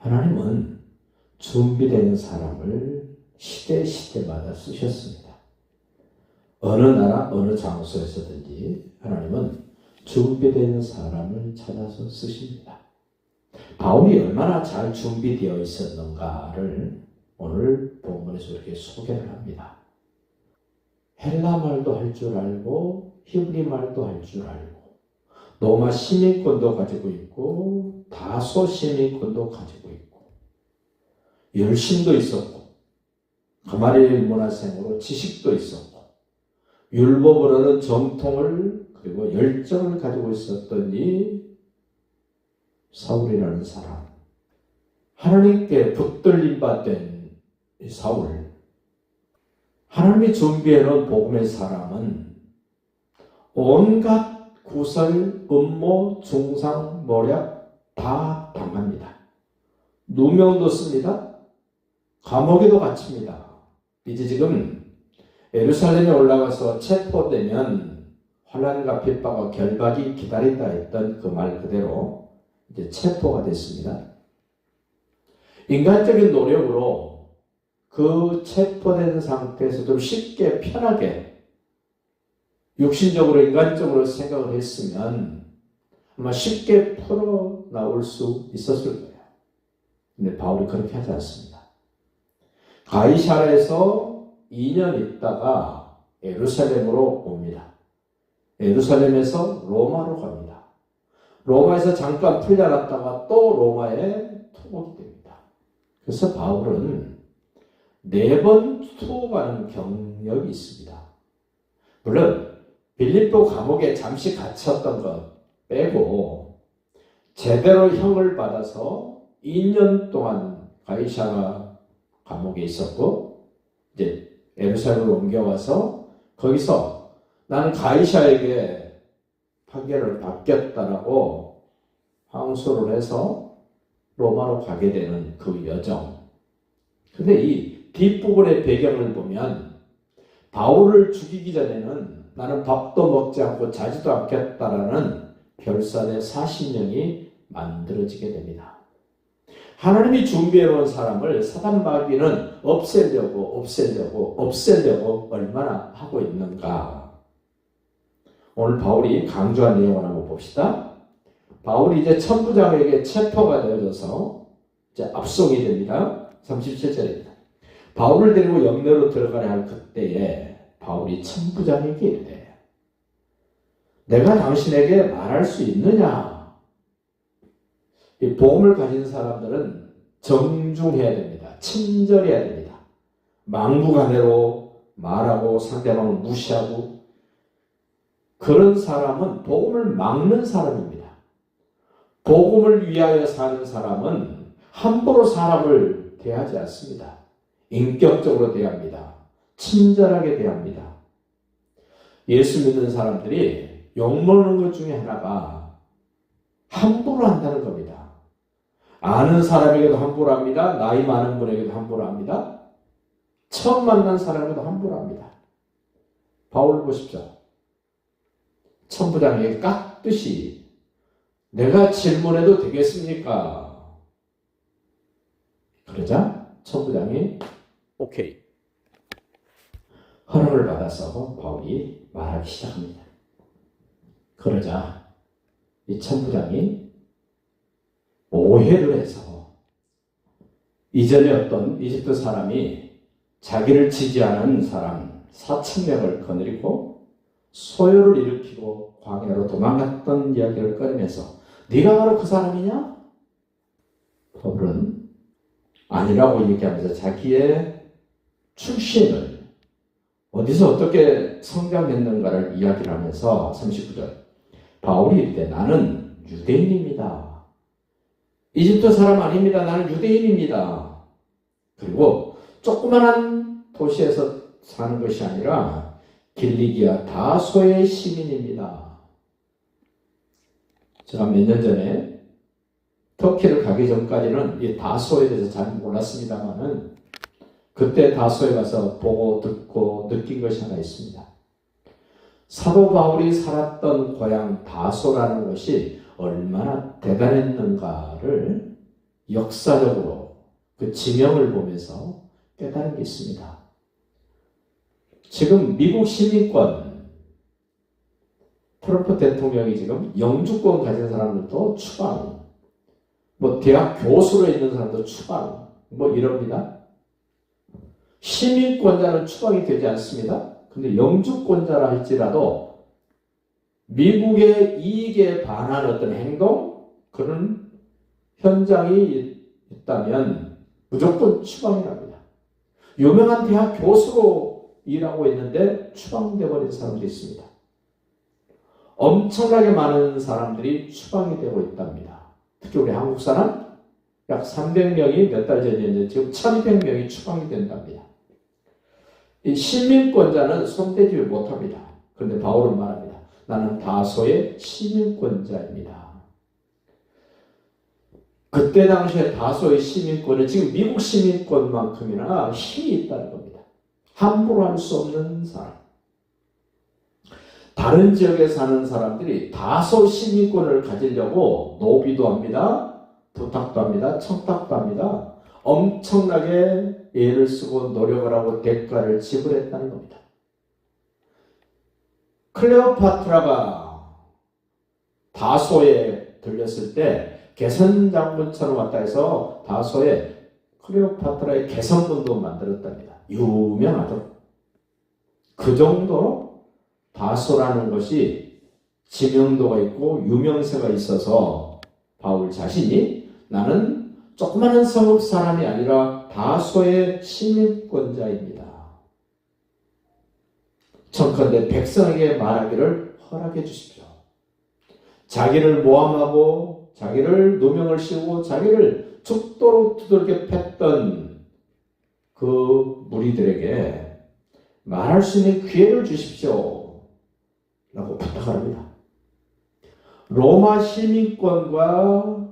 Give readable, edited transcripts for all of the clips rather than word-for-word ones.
하나님은 준비된 사람을 시대마다 쓰셨습니다. 어느 나라, 어느 장소에서든지 하나님은 준비된 사람을 찾아서 쓰십니다. 바울이 얼마나 잘 준비되어 있었는가를 오늘 본문에서 이렇게 소개를 합니다. 헬라 말도 할 줄 알고 히브리 말도 할 줄 알고 로마 시민권도 가지고 있고 다소 시민권도 가지고 있고 열심도 있었고 가마리엘 문화생으로 지식도 있었고 율법으로는 정통을 그리고 열정을 가지고 있었던 이 사울이라는 사람, 하나님께 붙들림 받은 이 사울, 하나님이 준비해놓은 복음의 사람은 온갖 구설, 음모, 중상, 모략 다 당합니다. 누명도 씁니다. 감옥에도 갇힙니다. 이제 지금 예루살렘에 올라가서 체포되면 환난과 핍박과 결박이 기다린다 했던 그 말 그대로 이제 체포가 됐습니다. 인간적인 노력으로 그 체포된 상태에서 좀 쉽게 편하게 육신적으로 인간적으로 생각을 했으면 아마 쉽게 풀어 나올 수 있었을 거예요. 근데 바울이 그렇게 하지 않습니다. 가이사랴에서 2년 있다가 예루살렘으로 옵니다. 예루살렘에서 로마로 갑니다. 로마에서 잠깐 풀려났다가 또 로마에 투옥이 됩니다. 그래서 바울은 4번 투옥하는 경력이 있습니다. 물론 빌립보 감옥에 잠시 갇혔던 것 빼고 제대로 형을 받아서 2년 동안 가이사랴 감옥에 있었고 이제 예루살렘으로 옮겨와서 거기서 나는 가이사에게 판결을 받겠다라고 항소를 해서 로마로 가게 되는 그 여정. 근데 이 뒷부분의 배경을 보면 바울을 죽이기 전에는 나는 밥도 먹지 않고 자지도 않겠다라는 별산의 40명이 만들어지게 됩니다. 하나님이 준비해 놓은 사람을 사단 마귀는 없애려고 얼마나 하고 있는가. 오늘 바울이 강조한 내용을 한번 봅시다. 바울이 이제 천부장에게 체포가 되어져서 이제 압송이 됩니다. 37절입니다. 바울을 데리고 영내로 들어가려 할 그때에 바울이 천부장에게 이르되 내가 당신에게 말할 수 있느냐? 이 복음을 가진 사람들은 정중해야 됩니다. 친절해야 됩니다. 막무가내로 말하고 상대방을 무시하고 그런 사람은 복음을 막는 사람입니다. 복음을 위하여 사는 사람은 함부로 사람을 대하지 않습니다. 인격적으로 대합니다. 친절하게 대합니다. 예수 믿는 사람들이 욕먹는 것 중에 하나가 함부로 한다는 겁니다. 아는 사람에게도 함부로 합니다. 나이 많은 분에게도 함부로 합니다. 처음 만난 사람에게도 함부로 합니다. 바울 보십시오. 천부장에게 깍듯이 내가 질문해도 되겠습니까? 그러자 천부장이 오케이. 허락을 받아서 바울이 말하기 시작합니다. 그러자 이 천부장이 오해를 해서 이전에 어떤 이집트 사람이 자기를 지지하는 사람 4,000명을 거느리고 소요를 일으키고 광야로 도망갔던 이야기를 꺼내면서 네가 바로 그 사람이냐? 바울은 아니라고 얘기하면서 자기의 출신을 어디서 어떻게 성장했는가를 이야기를 하면서 39절 바울이 이르되 나는 유대인입니다. 이집트 사람 아닙니다. 나는 유대인입니다. 그리고 조그만한 도시에서 사는 것이 아니라 길리기아 다소의 시민입니다. 제가 몇 년 전에 터키를 가기 전까지는 이 다소에 대해서 잘 몰랐습니다만은 그때 다소에 가서 보고 듣고 느낀 것이 하나 있습니다. 사도 바울이 살았던 고향 다소라는 것이 얼마나 대단했는가를 역사적으로 그 지명을 보면서 깨달은 게 있습니다. 지금 미국 시민권, 트럼프 대통령이 지금 영주권 가진 사람들도 추방, 뭐 대학 교수로 있는 사람도 추방, 뭐 이럽니다. 시민권자는 추방이 되지 않습니다. 근데 영주권자라 할지라도 미국의 이익에 반한 어떤 행동, 그런 현장이 있다면 무조건 추방이랍니다. 유명한 대학 교수로 일하고 있는데 추방돼 버린 사람도 있습니다. 엄청나게 많은 사람들이 추방이 되고 있답니다. 특히 우리 한국 사람 약 300명이 몇 달 전이었는데 지금 1200명이 추방이 된답니다. 이 시민권자는 손대지 못합니다. 그런데 바울은 말합니다. 나는 다소의 시민권자입니다. 그때 당시에 다소의 시민권은 지금 미국 시민권만큼이나 힘이 있다는 겁니다. 함부로 할 수 없는 사람. 다른 지역에 사는 사람들이 다소 시민권을 가지려고 노비도 합니다. 부탁도 합니다. 청탁도 합니다. 엄청나게 애를 쓰고 노력을 하고 대가를 지불했다는 겁니다. 클레오파트라가 다소에 들렸을 때 개선장군처럼 왔다 해서 다소에 클레오파트라의 개선문도 만들었답니다. 유명하죠. 그 정도로 다소라는 것이 지명도가 있고 유명세가 있어서 바울 자신이 나는 조그마한 성읍 사람이 아니라 다소의 시민권자입니다. 청컨대 백성에게 말하기를 허락해 주십시오. 자기를 모함하고 자기를 누명을 씌우고 자기를 죽도록 두들겨 팼던 그 무리들에게 말할 수 있는 기회를 주십시오 라고 부탁을 합니다. 로마 시민권과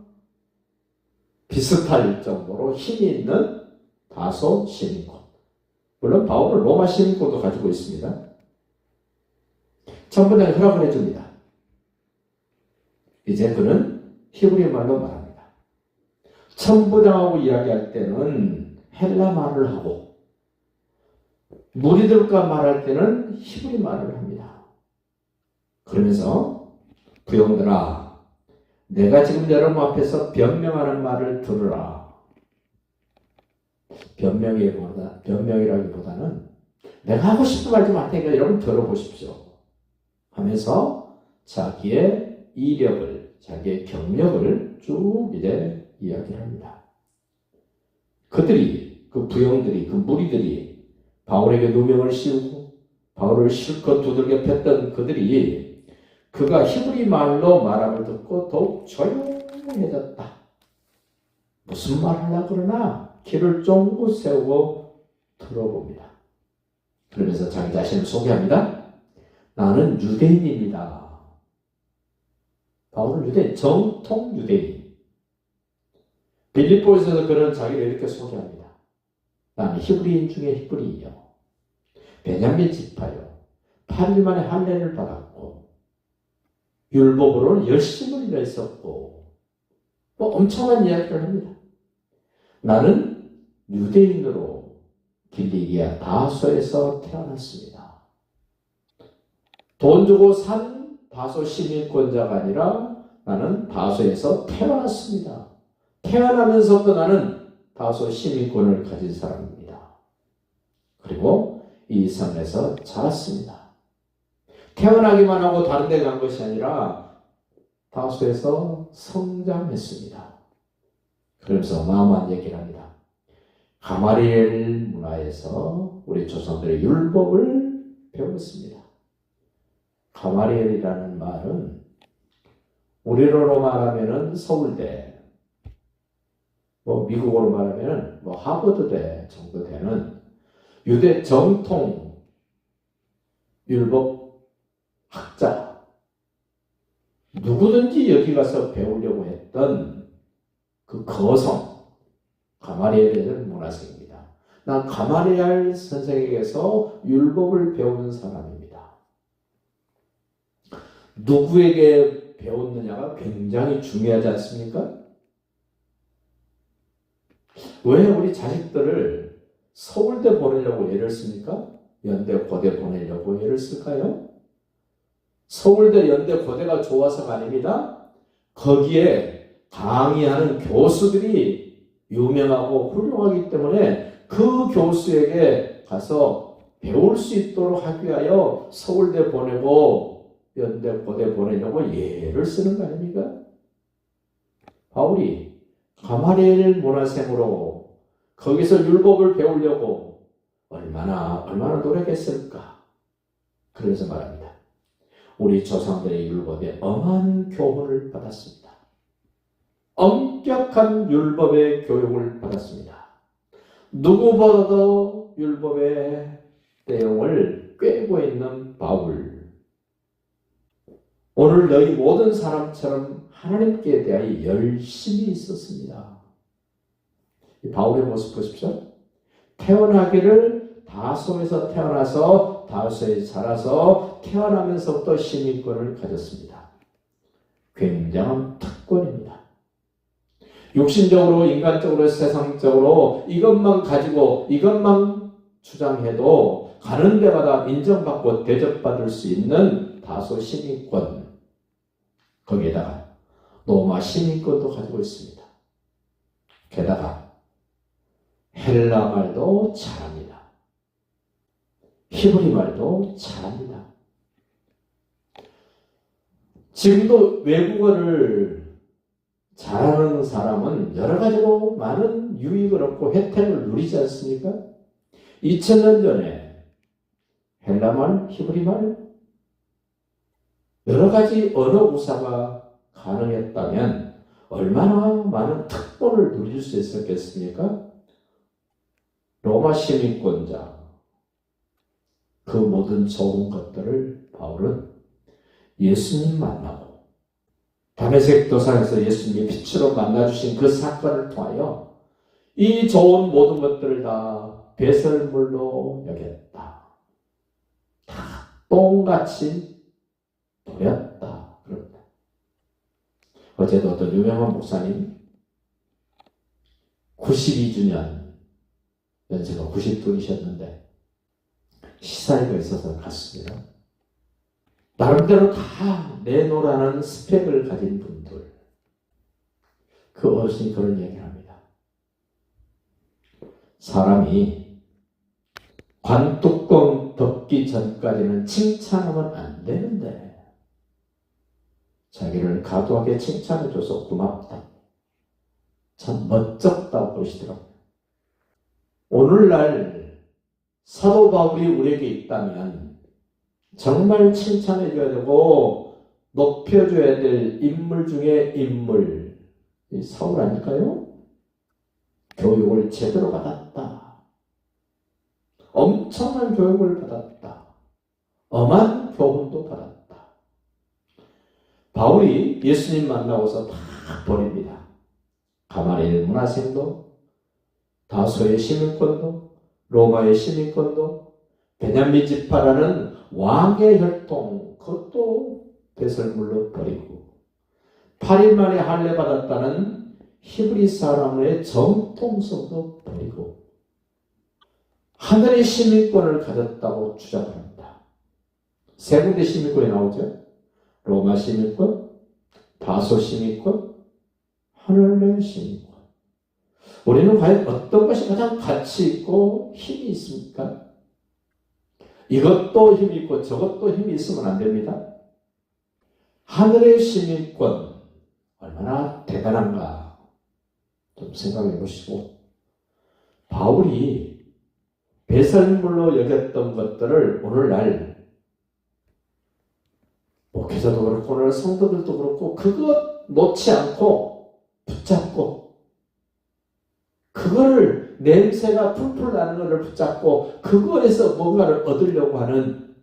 비슷할 정도로 힘이 있는 다소 시민권. 물론 바울은 로마 시민권도 가지고 있습니다. 천부장이 허락을 해줍니다. 이제 그는 히브리 말로 말합니다. 천부장하고 이야기할 때는 헬라 말을 하고 무리들과 말할 때는 히브리 말을 합니다. 그러면서 부형들아, 내가 지금 여러분 앞에서 변명하는 말을 들으라. 변명이라기보다는 내가 하고 싶은 말 좀 할 테니까 여러분 들어보십시오 하면서 자기의 이력을, 자기의 경력을 쭉 이제 이야기를 합니다. 그들이, 그 부형들이, 그 무리들이 바울에게 누명을 씌우고 바울을 실컷 두들겨 팼던 그들이 그가 히브리 말로 말함을 듣고 더욱 조용해졌다. 무슨 말 하려고 그러나 귀를 쫑긋 세우고 들어봅니다. 그러면서 자기 자신을 소개합니다. 나는 유대인입니다. 바울은 유대인, 정통 유대인. 빌립보에서도 그런 자기를 이렇게 소개합니다. 나는 히브리인 중에 히브리인이요. 베냐민 지파요. 8일 만에 할례를 받았고 율법으로는 열심을 일했었고 뭐 엄청난 이야기를 합니다. 나는 유대인으로 길리기아 다소에서 태어났습니다. 돈 주고 산 다소 시민권자가 아니라 나는 다소에서 태어났습니다. 태어나면서부터 나는 다소 시민권을 가진 사람입니다. 그리고 이 섬에서 자랐습니다. 태어나기만 하고 다른 데 간 것이 아니라 다소에서 성장했습니다. 그러면서 어마어마한 얘기를 합니다. 가마리엘 문화에서 우리 조상들의 율법을 배웠습니다. 가마리엘이라는 말은 우리로 말하면은 서울대, 뭐 미국어로 말하면은 뭐 하버드대 정도 되는 유대 정통 율법 학자, 누구든지 여기 가서 배우려고 했던 그 거성, 가마리엘이라는 문화생입니다. 난 가마리엘 선생에게서 율법을 배우는 사람입니다. 누구에게 배웠느냐가 굉장히 중요하지 않습니까? 왜 우리 자식들을 서울대 보내려고 애를 씁니까? 연대, 고대 보내려고 애를 쓸까요? 서울대, 연대, 고대가 좋아서가 아닙니다. 거기에 강의하는 교수들이 유명하고 훌륭하기 때문에 그 교수에게 가서 배울 수 있도록 하기 위하여 서울대 보내고 연대, 고대 보내려고 예를 쓰는 거 아닙니까? 바울이 가마리엘 문화생으로 거기서 율법을 배우려고 얼마나 노력했을까? 그래서 말합니다. 우리 조상들의 율법에 엄한 교훈을 받았습니다. 엄격한 율법의 교육을 받았습니다. 누구보다도 율법의 내용을 꿰고 있는 바울. 오늘 너희 모든 사람처럼 하나님께 대하여 열심히 있었습니다. 바울의 모습 보십시오. 태어나기를 다소에서 태어나서 다소에 자라서 태어나면서부터 시민권을 가졌습니다. 굉장한 특권입니다. 육신적으로, 인간적으로, 세상적으로 이것만 가지고 이것만 주장해도 가는 데마다 인정받고 대접받을 수 있는 다소 시민권, 거기에다가 로마 시민권도 가지고 있습니다. 게다가 헬라 말도 잘합니다. 히브리 말도 잘합니다. 지금도 외국어를 잘하는 사람은 여러 가지로 많은 유익을 얻고 혜택을 누리지 않습니까? 2000년 전에 헬라말, 히브리말 여러 가지 언어 구사가 가능했다면 얼마나 많은 특권을 누릴 수 있었겠습니까? 로마 시민권자, 그 모든 좋은 것들을 바울은 예수님 만나고 다메섹 도상에서 예수님이 빛으로 만나주신 그 사건을 통하여 이 좋은 모든 것들을 다 배설물로 여겼다. 다 똥같이 버렸다. 그럽니다. 어제도 어떤 유명한 목사님 92주년 연세가 90둘이셨는데 시사회가 있어서 갔습니다. 나름대로 다 내놓으라는 스펙을 가진 분들. 그 어르신이 그런 얘기를 합니다. 사람이 관뚜껑 덮기 전까지는 칭찬하면 안 되는데 자기를 과도하게 칭찬해줘서 고맙다. 참 멋쩍다고 그러시더라고요. 오늘날 사도 바울이 우리에게 있다면 정말 칭찬해줘야 되고 높여줘야 될 인물 중에 인물, 사울 아닐까요? 교육을 제대로 받았다. 엄청난 교육을 받았다. 엄한 교훈도 받았다. 바울이 예수님 만나고서 다 버립니다. 가마리엘 문화생도, 다소의 시민권도, 로마의 시민권도, 베냐민 지파라는 왕의 혈통, 그것도 배설물로 버리고 8일 만에 할례 받았다는 히브리 사람의 정통성도 버리고 하늘의 시민권을 가졌다고 주장합니다. 세 군데 시민권이 나오죠. 로마 시민권, 다소 시민권, 하늘의 시민권. 우리는 과연 어떤 것이 가장 가치 있고 힘이 있습니까? 이것도 힘이 있고 저것도 힘이 있으면 안 됩니다. 하늘의 시민권 얼마나 대단한가 좀 생각해 보시고, 바울이 배설물로 여겼던 것들을 오늘날 목회자도 그렇고 오늘 성도들도 그렇고 그것 놓지 않고 붙잡고 그거를 냄새가 풀풀 나는 것을 붙잡고 그거에서 뭔가를 얻으려고 하는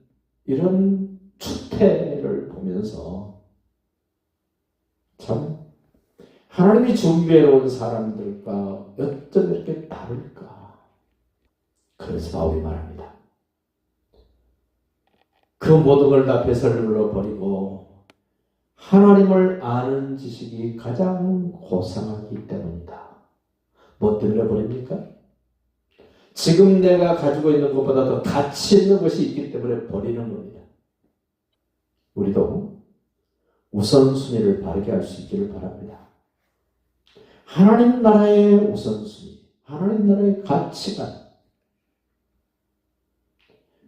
이런 추태를 보면서 참 하나님이 준비해 놓은 사람들과 어쩜 이렇게 다를까. 그래서 바울이 말합니다. 그 모든 걸 다 배설물로 버리고 하나님을 아는 지식이 가장 고상하기 때문이다. 뭐 때문에 버립니까? 지금 내가 가지고 있는 것보다 더 가치 있는 것이 있기 때문에 버리는 겁니다. 우리도 우선순위를 바르게 할 수 있기를 바랍니다. 하나님 나라의 우선순위, 하나님 나라의 가치관,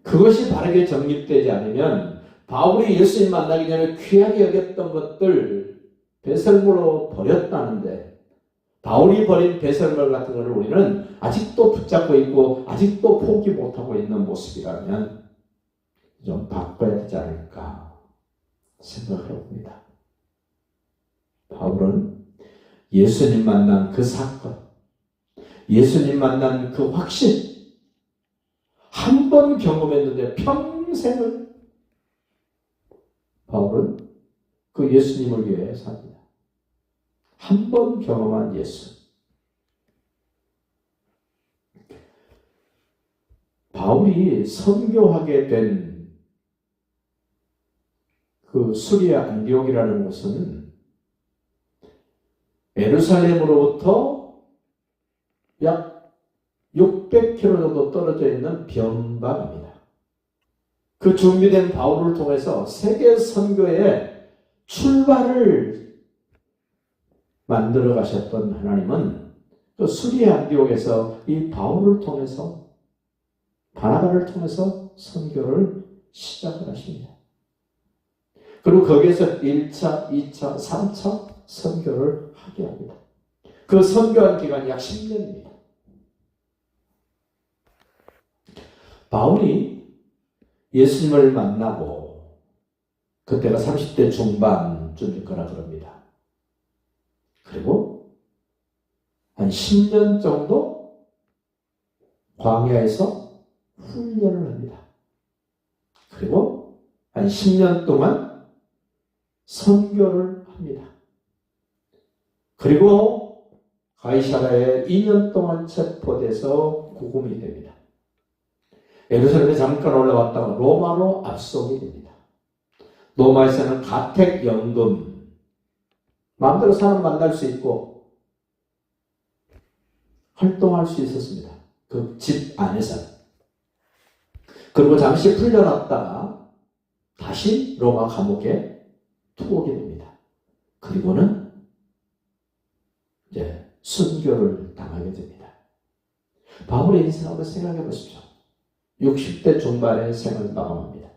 그것이 바르게 정립되지 않으면 바울이 예수님 만나기 전에 귀하게 여겼던 것들 배설물로 버렸다는데, 바울이 버린 배설물 같은 것을 우리는 아직도 붙잡고 있고 아직도 포기 못하고 있는 모습이라면 좀 바꿔야 되지 않을까 생각해 봅니다. 바울은 예수님 만난 그 사건, 예수님 만난 그 확신, 한 번 경험했는데 평생을 바울은 그 예수님을 위해 삽니다. 한 번 경험한 예수. 바울이 선교하게 된 그 수리아 안디옥이라는 곳은 예루살렘으로부터 약 600km 정도 떨어져 있는 변방입니다. 그 준비된 바울을 통해서 세계 선교의 출발을 만들어 가셨던 하나님은 그 수리아 안디옥에서 이 바울을 통해서, 바나바를 통해서 선교를 시작을 하십니다. 그리고 거기에서 1차, 2차, 3차 선교를 하게 합니다. 그 선교한 기간이 약 10년입니다. 바울이 예수님을 만나고 그때가 30대 중반쯤일 거라 그럽니다. 그리고 한 10년 정도 광야에서 훈련을 합니다. 그리고 한 10년 동안 선교를 합니다. 그리고 가이사라에 2년 동안 체포돼서 구금이 됩니다. 예루살렘에 잠깐 올라왔다가 로마로 압송이 됩니다. 로마에서는 가택연금, 마음대로 사람 만날 수 있고 활동할 수 있었습니다. 그 집 안에서. 그리고 잠시 풀려났다가 다시 로마 감옥에 투옥이 됩니다. 그리고는 이제 순교를 당하게 됩니다. 바울의 인생을 생각해 보십시오. 60대 중반의 생을 마감합니다.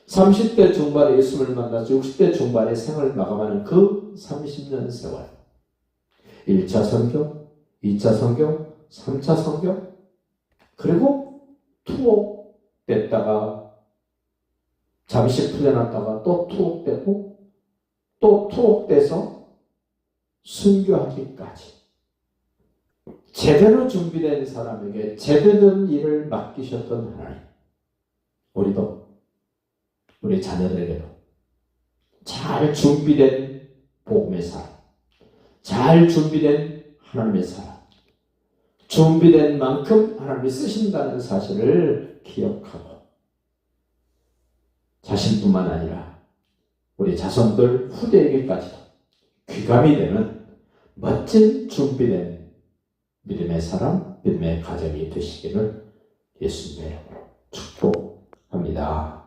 30대 중반에 예수를 만나서 60대 중반의 생을 마감하는 그 30년 세월. 1차 선교, 2차 선교, 3차 선교, 그리고 투옥됐다가 잠시 풀려났다가 또 투옥되고 또 투옥돼서 순교하기까지 제대로 준비된 사람에게 제대로 된 일을 맡기셨던 하나님, 우리도 우리 자녀들에게도 잘 준비된 복음의 사람, 잘 준비된 하나님의 사람, 준비된 만큼 하나님이 쓰신다는 사실을 기억하고 자신뿐만 아니라 우리 자손들 후대에게까지도 귀감이 되는 멋진 준비된 믿음의 사람, 믿음의 가정이 되시기를 예수님의 이름으로 축복합니다.